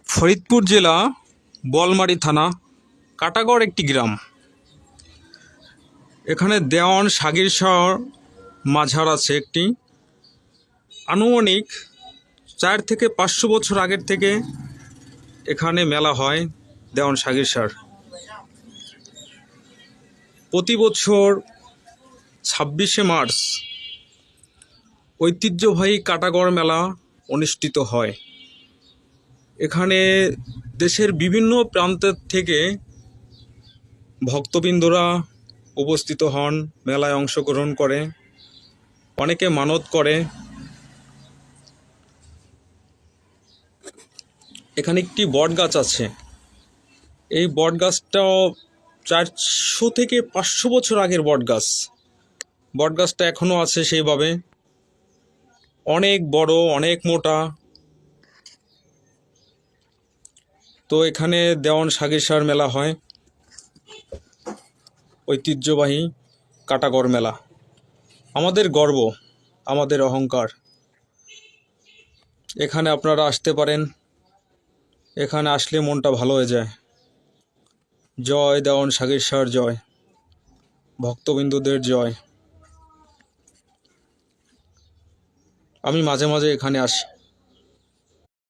ফরিদপুর জেলা বলমারী থানা কাটাগড় একটি গ্রাম। এখানে দেওয়ান সাগির শাহ মাঝার আছে একটি। আনুমানিক 4 থেকে 500 বছর আগের থেকে এখানে মেলা হয় দেওয়ান সাগির শাহর। প্রতি বছর 26শে মার্চ ঐতিহ্যবাহী কাটাগড় মেলা অনুষ্ঠিত হয়। এখানে দেশের বিভিন্ন প্রান্তের থেকে ভক্তবৃন্দরা উপস্থিত হন, মেলায় অংশগ্রহণ করে, অনেকে মানত করে। এখানে একটি বট গাছ আছে। এই বট গাছটাও 400 থেকে 500 বছর আগের বট গাছ। বট গাছটা এখনও আছে সেইভাবে, অনেক বড়, অনেক মোটা। তো এখানে দেওয়ান সাগির শাহর মেলা হয়, ঐতিহ্যবাহী কাটাগড় মেলা। আমাদের গর্ব, আমাদের অহংকার। এখানে আপনারা আসতে পারেন, এখানে আসলে মনটা ভালো হয়ে যায়। জয় দেওয়ান সাগির শাহর জয়, ভক্তবিন্দুদের জয়। আমি মাঝে মাঝে এখানে আসি।